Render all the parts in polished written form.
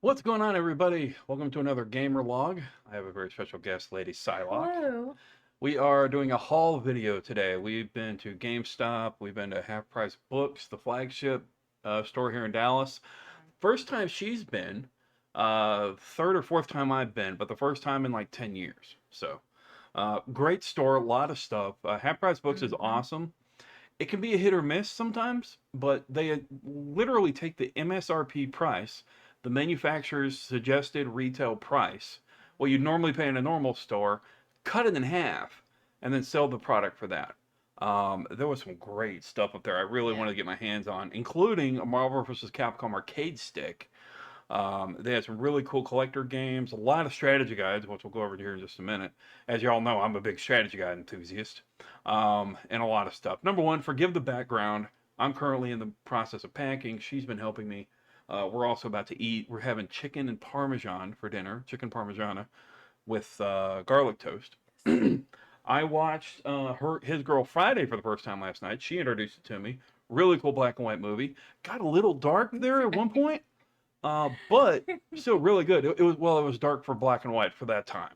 What's going on, everybody? Welcome to another gamer log. I have a very special guest, Lady Psylocke. Hello. We are doing a haul video today. We've been to Gamestop, we've been to Half Price Books, the flagship store here in Dallas. First time she's been, third or fourth time I've been, but the first time in like 10 years. So, great store, a lot of stuff. Half Price Books is awesome. It can be a hit or miss sometimes, but they literally take the MSRP price, the manufacturer's suggested retail price, what you'd normally pay in a normal store, cut it in half, and then sell the product for that. There was some great stuff up there I really Yeah. wanted to get my hands on, including a Marvel vs. Capcom arcade stick. They had some really cool collector games, a lot of strategy guides, which we'll go over here in just a minute. As y'all know, I'm a big strategy guide enthusiast, and a lot of stuff. Number one, forgive the background. I'm currently in the process of packing. She's been helping me. We're also about to eat. We're having chicken and parmesan for dinner, chicken parmigiana with garlic toast. I watched his girl Friday for the first time last night. She introduced it to me. Really cool black and white movie. Got a little dark there at one point, but still really good. It was dark for black and white for that time,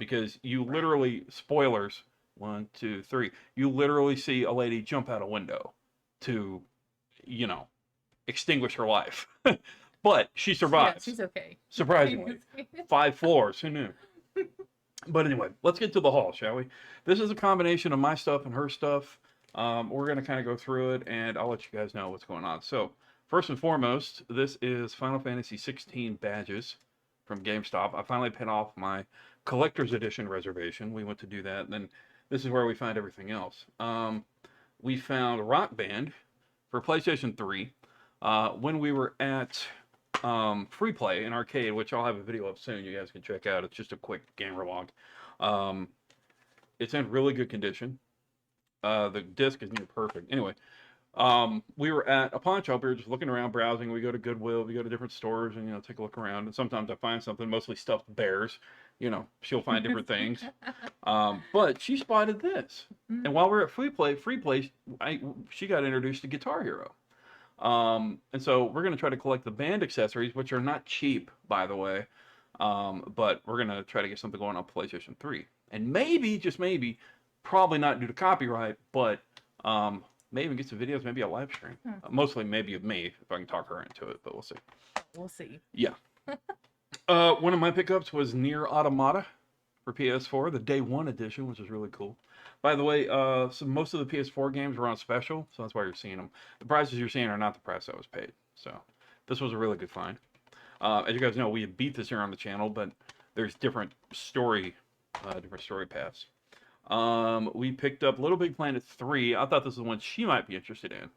because you Right. literally, spoilers, one, two, three, you literally see a lady jump out a window to, you know, extinguish her life. But she Yeah, survives, she's okay. surprisingly. 5 floors, who knew? But anyway, let's get to the haul, shall we? This is a combination of my stuff and her stuff. We're going to kind of go through it, and I'll let you guys know what's going on. So, first and foremost, this is Final Fantasy 16 badges from GameStop. I finally paid off my collector's edition reservation. We went to do that, and then this is where we find everything else. We found Rock Band for PlayStation 3 when we were at Free Play in arcade, which I'll have a video of soon. You guys can check out. It's just a quick gamer log. Um, it's in really good condition. The disc is near perfect. Anyway, we were at a pawn shop. We were just looking around, browsing. We go to Goodwill. We go to different stores and take a look around. And sometimes I find something, mostly stuffed bears. She'll find different things. But she spotted this. And while we're at Free Play, she got introduced to Guitar Hero. And so we're going to try to collect the band accessories, which are not cheap, by the way. But we're going to try to get something going on PlayStation 3. And maybe, just maybe, probably not due to copyright, but maybe even get some videos, maybe a live stream. Mostly maybe of me, if I can talk her into it, but we'll see. We'll see. Yeah. One of my pickups was Nier Automata for PS4, the Day 1 edition, which is really cool. By the way, so most of the PS4 games were on special, so that's why you're seeing them. The prices you're seeing are not the price that was paid. So this was a really good find. As you guys know, we have beat this here on the channel, but there's different story paths. We picked up Little Big Planet 3. I thought this was one she might be interested in.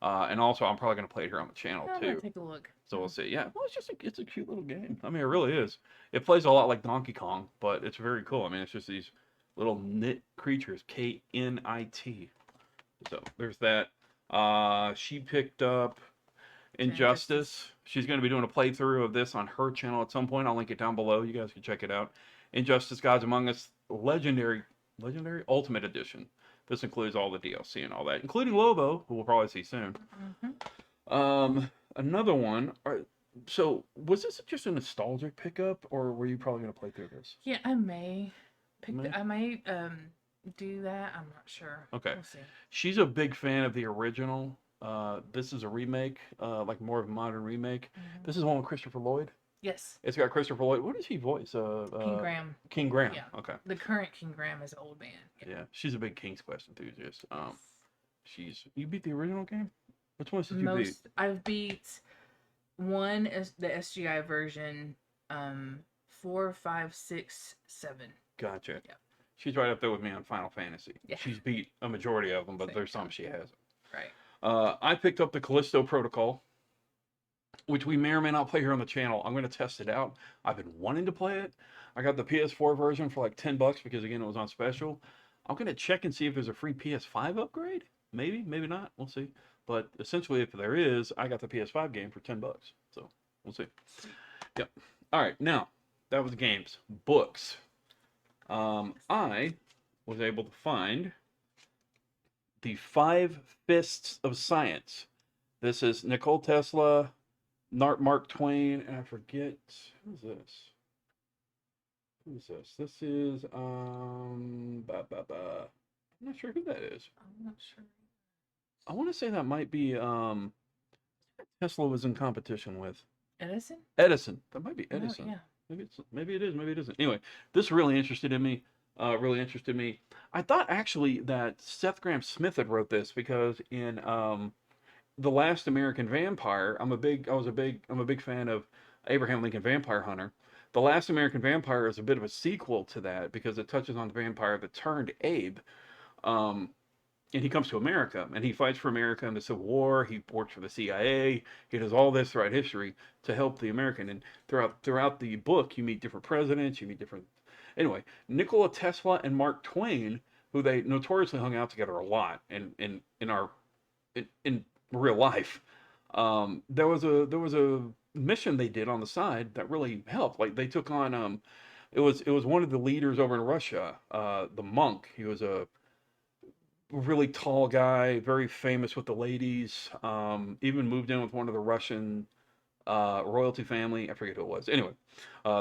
And also, I'm probably going to play it here on the channel, I'm too. gonna take a look. So we'll see. Yeah, well, it's a cute little game. I mean, it really is. It plays a lot like Donkey Kong, but it's very cool. I mean, it's just these little knit creatures, Knit. So there's that. She picked up Injustice. She's going to be doing a playthrough of this on her channel at some point. I'll link it down below. You guys can check it out. Injustice: Gods Among Us Legendary Ultimate Edition. This includes all the DLC and all that, including Lobo, who we'll probably see soon. Another one. So was this just a nostalgic pickup, or were you probably going to play through this? Yeah, I may May? I may do that. I'm not sure. Okay. We'll see. She's a big fan of the original. This is a remake, like more of a modern remake. This is one with Christopher Lloyd. Yes. It's got Christopher Lloyd. What does he voice? King Graham. King Graham. Yeah. Okay. The current King Graham is old man. Yeah, she's a big King's Quest enthusiast. You beat the original game? Which ones did you beat? I've beat one is the SGI version, 4, 5, 6, 7. Gotcha. Yeah. She's right up there with me on Final Fantasy. Yeah. She's beat a majority of them, but Same there's some time. she hasn't. Right. I picked up the Callisto Protocol, which we may or may not play here on the channel. I'm going to test it out. I've been wanting to play it. I got the PS4 version for like $10 because, again, it was on special. I'm going to check and see if there's a free PS5 upgrade. Maybe, maybe not. We'll see. But essentially, if there is, I got the PS5 game for $10. So we'll see. Yep. All right. Now, that was games. Books. I was able to find the 5 Fists of Science. This is Nikola Tesla, Mark Twain, and I forget who's this. Who's this? This is I'm not sure who that is. I'm not sure. I want to say that might be Tesla was in competition with Edison? Edison. That might be No, Edison. yeah. Maybe it is, maybe it isn't. Anyway, this really interested in me. Really interested me. I thought actually that Seth Grahame-Smith had wrote this because in The Last American Vampire, I'm a big fan of Abraham Lincoln Vampire Hunter. The Last American Vampire is a bit of a sequel to that because it touches on the vampire that turned Abe. Um, and he comes to America and he fights for America in the Civil War. He works for the CIA. He does all this throughout history to help the American. And throughout the book, you meet different presidents. You meet different. Anyway, Nikola Tesla and Mark Twain, who they notoriously hung out together a lot in real life. There was a mission they did on the side that really helped. Like they took on it was one of the leaders over in Russia, the monk. He was a really tall guy, very famous with the ladies. Even moved in with one of the Russian royalty family. I forget who it was. Anyway,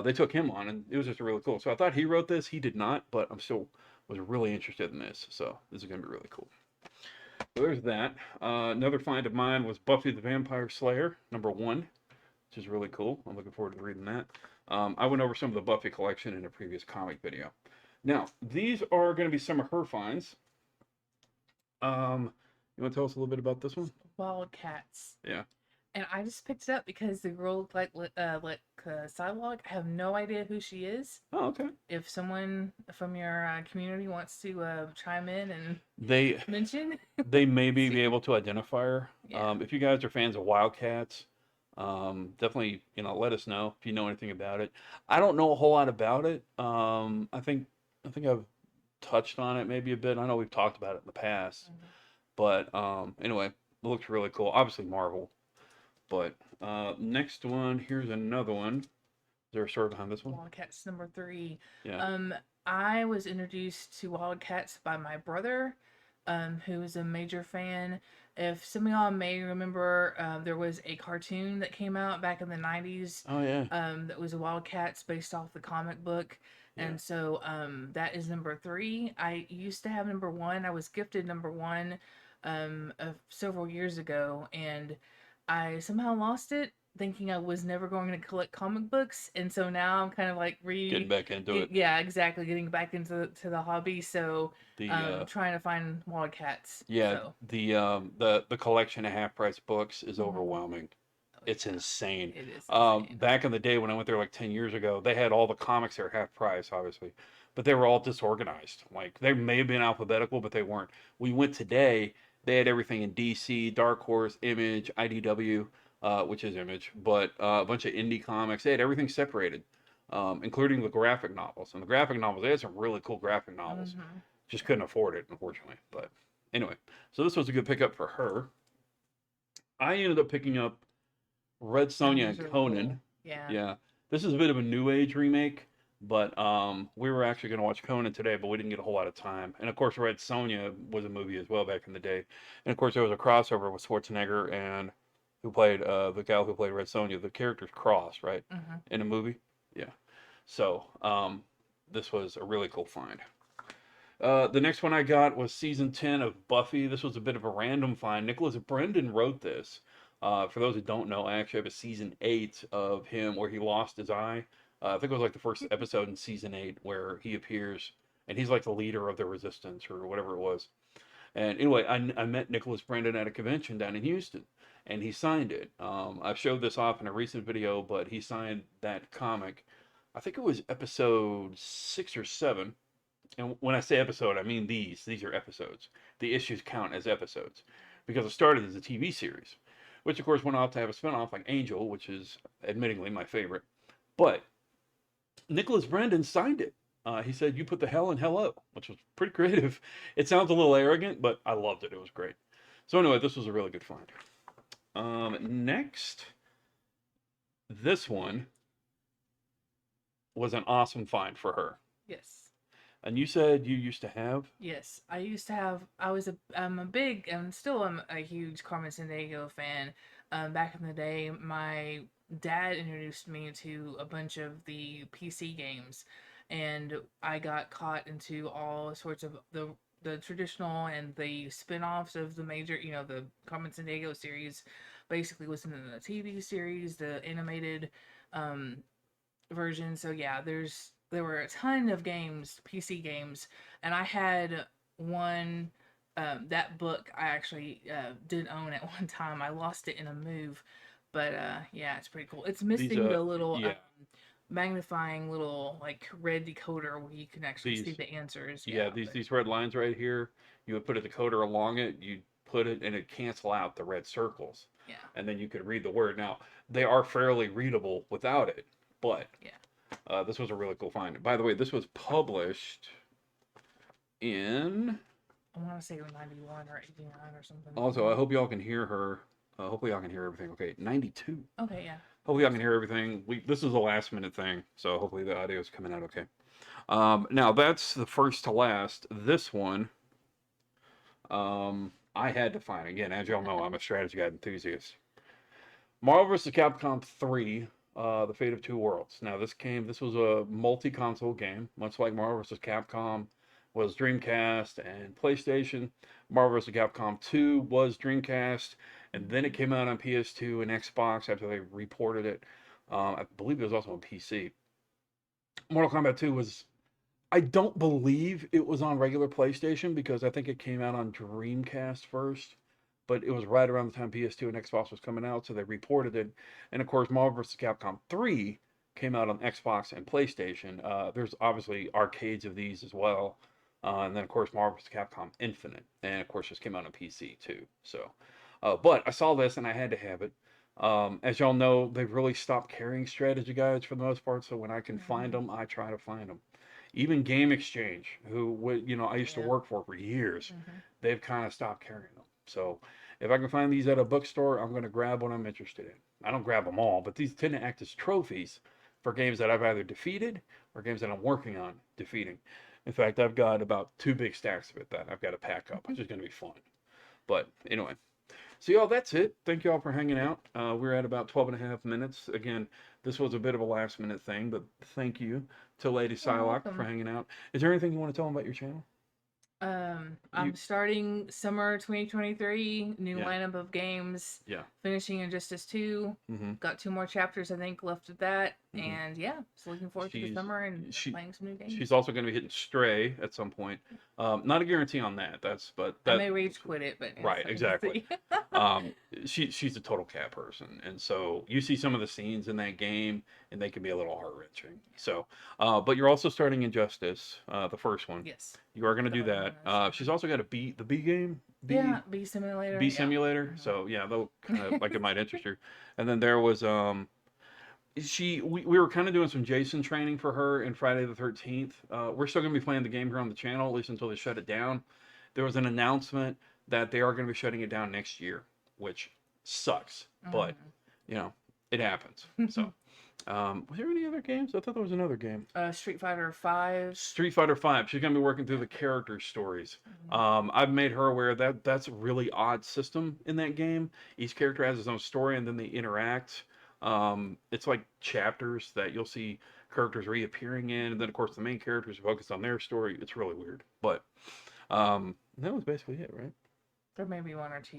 they took him on, and it was just really cool. So I thought he wrote this. He did not, but I'm still was really interested in this. So this is gonna be really cool. So there's that. Another find of mine was Buffy the Vampire Slayer #1, which is really cool. I'm looking forward to reading that. I went over some of the Buffy collection in a previous comic video. Now, these are going to be some of her finds. You want to tell us a little bit about this one? Wildcats. Yeah. And I just picked it up because the girl looked like Sidewalk. I have no idea who she is. Oh, okay. If someone from your community wants to chime in and They mention, they maybe be able to identify her. Yeah. If you guys are fans of Wildcats, definitely let us know if you know anything about it. I don't know a whole lot about it. I think I've touched on it maybe a bit. I know we've talked about it in the past, but anyway, it looks really cool. Obviously Marvel, but next one, here's another one. Is there a story behind this one? Wildcats #3. Yeah. I was introduced to Wildcats by my brother, who is a major fan. If some of y'all may remember, there was a cartoon that came out back in the 90s. Oh yeah. That was a Wildcats based off the comic book. Yeah. And so that is #3. I used to have #1. I was gifted #1 several years ago, and I somehow lost it, thinking I was never going to collect comic books. And so now I'm kind of like Getting back into it. yeah, exactly, getting back into the hobby. So The trying to find Wildcats. yeah, So. the collection of half price books is overwhelming. It's insane. It is insane. Back in the day when I went there like 10 years ago, they had all the comics there half price, obviously, but they were all disorganized. Like they may have been alphabetical, but they weren't. We went today, they had everything in DC, Dark Horse, Image, IDW, which is Image, but a bunch of indie comics. They had everything separated, including the graphic novels. And the graphic novels, they had some really cool graphic novels. Just couldn't afford it, unfortunately. But anyway, so this was a good pickup for her. I ended up picking up Red Sonja and Conan. Cool. Yeah. Yeah. This is a bit of a new age remake, but we were actually going to watch Conan today, but we didn't get a whole lot of time. And of course, Red Sonja was a movie as well back in the day. And of course, there was a crossover with Schwarzenegger and who played the gal who played Red Sonja. The characters cross, right? In a movie. Yeah. So this was a really cool find. The next one I got was season 10 of Buffy. This was a bit of a random find. Nicholas Brendan wrote this. For those who don't know, I actually have a season 8 of him where he lost his eye. I think it was like the first episode in season 8 where he appears and he's like the leader of the resistance or whatever it was. And anyway, I met Nicholas Brendan at a convention down in Houston and he signed it. I showed this off in a recent video, but he signed that comic. I think it was episode 6 or 7. And when I say episode, I mean these are episodes. The issues count as episodes because it started as a TV series, which of course went off to have a spinoff like Angel, which is admittingly my favorite. But Nicholas Brendan signed it. He said, "You put the hell in hello," which was pretty creative. It sounds a little arrogant, but I loved it. It was great. So anyway, this was a really good find. Next, this one was an awesome find for her. Yes. And you said you used to have? Yes, I used to have. I'm a big, and still am a huge Carmen Sandiego fan. back in the day, my dad introduced me to a bunch of the PC games, and I got caught into all sorts of the traditional and the spin-offs of the major, the Carmen Sandiego series. Basically, was in the TV series, the animated um, version. So yeah, there were a ton of games, PC games, and I had one. That book I actually did own at one time. I lost it in a move, but yeah, it's pretty cool. It's These missing the little yeah, magnifying little like red decoder where you can actually see these the answers. yeah, Yeah, but these red lines right here, you would put a decoder along it, you put it and it cancel out the red circles. yeah, And then you could read the word. Now, they are fairly readable without it, but yeah. this was a really cool find. By the way, this was published in. I want to say 91 or 89 or something. Also, I hope y'all can hear her. Hopefully, y'all can hear everything. Okay, 92. Okay, yeah. Hopefully, y'all can hear everything. This is a last minute thing, so hopefully the audio is coming out okay. Now that's the first to last. This one, I had to find. Again, as y'all know, I'm a strategy guide enthusiast. Marvel vs. Capcom 3, The Fate of Two Worlds. Now, this was a multi-console game, much like Marvel vs. Capcom was Dreamcast and PlayStation. Marvel vs. Capcom 2 was Dreamcast, and then it came out on PS2 and Xbox after they reported it. I believe it was also on PC. Mortal Kombat 2 was, I don't believe it was on regular PlayStation because I think it came out on Dreamcast first, but it was right around the time PS2 and Xbox was coming out, so they reported it. And of course, Marvel vs. Capcom 3 came out on Xbox and PlayStation. There's obviously arcades of these as well. And then, of course, Marvel vs. Capcom Infinite. And, of course, this came out on PC, too. So, but I saw this, and I had to have it. As y'all know, they've really stopped carrying strategy guides for the most part, so when I can find them, I try to find them. Even Game Exchange, I used to Yeah. work for years, Mm-hmm. they've kind of stopped carrying them. So, if I can find these at a bookstore, I'm going to grab what I'm interested in. I don't grab them all, but these tend to act as trophies for games that I've either defeated or games that I'm working on defeating. In fact, I've got about 2 big stacks of it that I've got to pack up, which is going to be fun. But anyway, so y'all, that's it. Thank y'all for hanging out. We're at about 12 and a half minutes. Again, this was a bit of a last minute thing, but thank you to Lady You're Psylocke for welcome. hanging out. Is there anything you want to tell them about your channel? I'm starting summer 2023, new Yeah. lineup of games. Yeah. Finishing Injustice 2. Mm-hmm. Got 2 more chapters, I think, left of that. Mhm. And yeah, just looking forward to the summer and playing some new games. She's also going to be hitting Stray at some point. Not a guarantee on that. I may rage quit it, but right, exactly. She's a total cat person, and so you see some of the scenes in that game, and they can be a little heart wrenching. So, but you're also starting Injustice, the first one. Yes. You are going to do that. She's also got a B, the B game. Yeah, B Simulator. B Simulator. Yeah. So yeah, they'll kind of like it might interest you. And then there was we were kind of doing some Jason training for her in Friday the 13th. We're still going to be playing the game here on the channel, at least until they shut it down. There was an announcement that they are going to be shutting it down next year, which sucks, but it happens. So, was there any other games? I thought there was another game. Street Fighter 5. Street Fighter 5. She's going to be working through the character stories. I've made her aware that that's a really odd system in that game. Each character has his own story, and then they interact. It's like chapters that you'll see characters reappearing in, and then of course the main characters focus on their story. It's really weird, but that was basically it, right? There may be 1 or 2.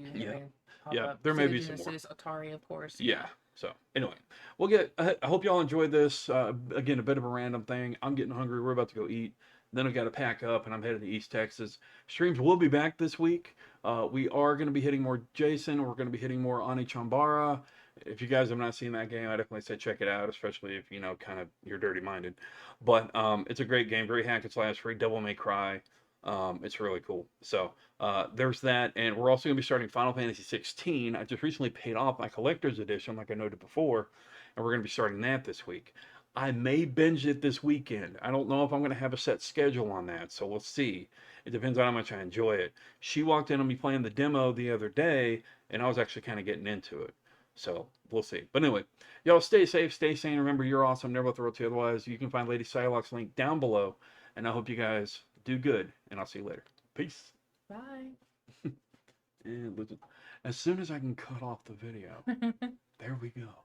Yeah, there may be some more. Atari, of course. Yeah. So anyway, I hope y'all enjoyed this. Again, a bit of a random thing. I'm getting hungry. We're about to go eat. Then I've got to pack up, and I'm headed to East Texas. Streams will be back this week. We are going to be hitting more Jason. We're going to be hitting more Ani Chambara. If you guys have not seen that game, I definitely say check it out, especially if, kind of you're dirty-minded. But it's a great game, very hack and slash, free Devil May Cry. It's really cool. So there's that, and we're also going to be starting Final Fantasy 16. I just recently paid off my collector's edition, like I noted before, and we're going to be starting that this week. I may binge it this weekend. I don't know if I'm going to have a set schedule on that, so we'll see. It depends on how much I enjoy it. She walked in on me playing the demo the other day, and I was actually kind of getting into it. So we'll see. But anyway, y'all stay safe, stay sane. Remember, you're awesome. Never let the world tell you otherwise. You can find Lady Psylocke's link down below. And I hope you guys do good. And I'll see you later. Peace. Bye. And listen. As soon as I can cut off the video, there we go.